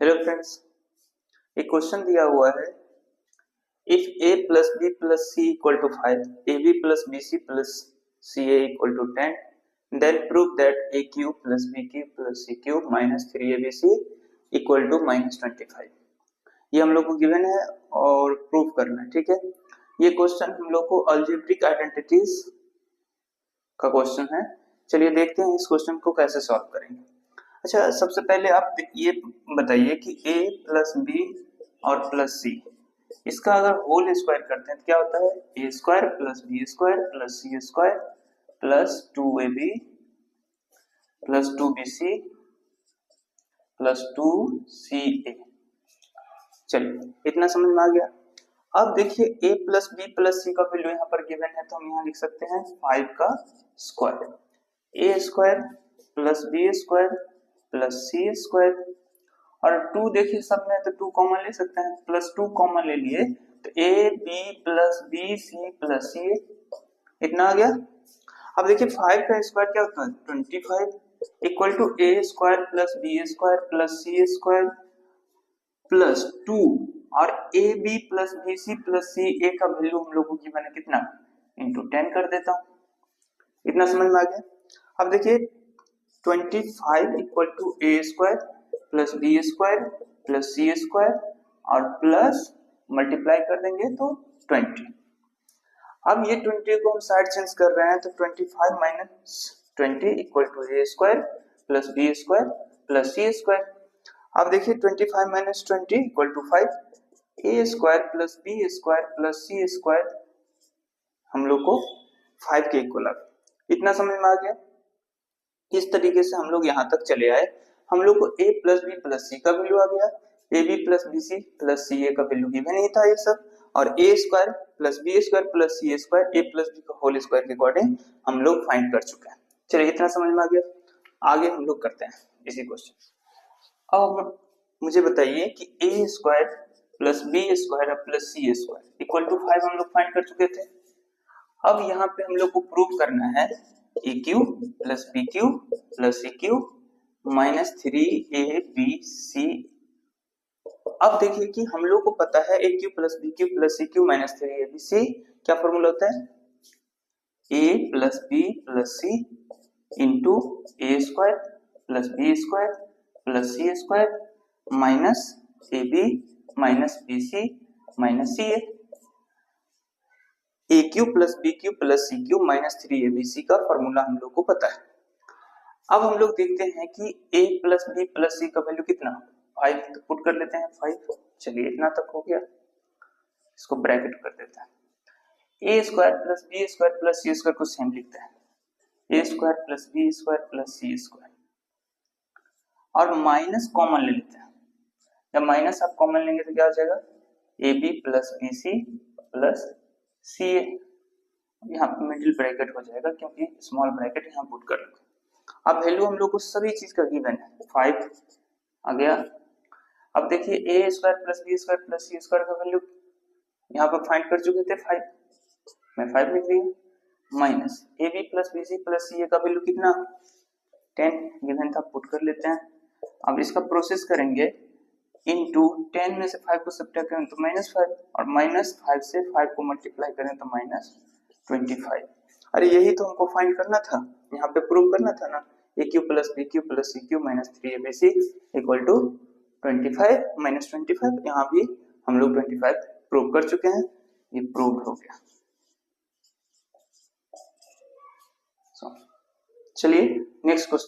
Hello friends, एक question दिया हुआ है। If a plus b plus c equal to 5, ab plus bc plus ca equal to 10, then prove that a cube plus b cube plus c cube minus 3abc equal to minus 25। ये हम लोग को given है और prove करना है। ठीक है, ये क्वेश्चन हम लोग को अलजेब्रिक आइडेंटिटीज का क्वेश्चन है। चलिए देखते हैं इस क्वेश्चन को कैसे सॉल्व करेंगे। अच्छा, सबसे पहले आप ये बताइए कि a प्लस बी और प्लस सी, इसका अगर होल स्क्वायर करते हैं तो क्या होता है? A square plus B square plus C square plus 2ab plus 2bc plus 2ca। चलिए, इतना समझ में आ गया। अब देखिए a plus B plus C का वैल्यू यहाँ पर गिवन है, तो हम यहाँ लिख सकते हैं 5 का square, a square plus B square plus C square, और 2 देखिए सब में तो 2 कॉमन ले सकते हैं, प्लस 2 कॉमन ले लिए तो A B plus B C plus C, इतना आ गया। अब देखिए 5 का स्क्वायर क्या होता है? 25 equal to A square plus B square plus C square plus 2, और A B plus B C plus C A का वैल्यू हम लोग को गिवन है कितना? इंटू 10 कर देता हूँ। इतना समझ में आ गया। अब देखिए 25 equal to A square plus B square plus C square और प्लस मल्टीप्लाई कर देंगे तो 20। अब ये 20 को हम साइड चेंज कर रहे हैं तो 25 minus 20 equal to A square plus B square plus C square. अब देखिए 25 minus 20 equal to 5, A square plus B square plus C square हम लोग को 5 के इक्वल आ गया। इतना समझ में आ गया। इस तरीके से हम लोग यहाँ तक चले आए। हम लोग को a plus B plus C का वैल्यू आ गया, A B plus B C plus C A का वैल्यू गिवन नहीं था ये सब, और A square plus B square plus C square A plus B का होल स्क्वायर के अकॉर्डिंग हम लोग फाइंड कर चुके हैं। चलिए, इतना समझ में आ गया। आगे हम लोग करते हैं इसी क्वेश्चन। अब मुझे बताइए कि A square plus B square plus C square equal to 5 हम लोग फाइंड कर चुके थे। अब यहाँ पे हम लोग को प्रूव करना है A cube plus B cube plus C cube minus 3abc। अब देखिए कि हम लोग को पता है A cube plus B cube plus C cube minus 3abc क्या फॉर्मूला होता है? a plus B plus C into A square plus B square plus C square minus A B minus B C minus C A. A cube plus B cube plus C cube minus 3abc का formula हम लोग को पता है। अब हम लोग देखते हैं कि a plus B plus C का वैल्यू कितना? 5, तो पुट कर लेते हैं 5। चलिए, इतना तक हो गया, इसको ब्रैकेट कर देते हैं। A square plus B square plus C square को सेम लिखते हैं, A square plus B square plus C square, और माइनस कॉमन ले लेते हैं। जब माइनस आप कॉमन लेंगे तो क्या हो जाएगा? A B plus B C plus C A. यहाँ पे मिडिल ब्रैकेट हो जाएगा क्योंकि स्मॉल ब्रैकेट यहाँ पुट कर लेते हैं। अब वैल्यू हम लोग को सभी चीज का गिवन है, 5 आ गया। अब देखिए A square plus B square plus C square का वैल्यू यहाँ पर फाइंड कर चुके थे 5, मैं 5 लिख दिया, minus A B plus B C plus C A का वैल्यू कितना? 10 गिवन था, पुट कर लेते हैं। अब इसका प्रोसेस करेंगे, इनटू 10 में से 5 को सब्ट्रैक्ट करें तो -5, और -5 से 5 को मल्टीप्लाई करें तो -25। अरे यही तो हमको फाइंड करना था, यहाँ पे प्रूव करना था ना, A cube plus B cube plus C cube minus 3abc equal to 25 minus 25। यहाँ भी हम लोग 25 प्रूव कर चुके हैं, ये प्रूव हो गया। चलिए नेक्स्ट क्वेश्चन।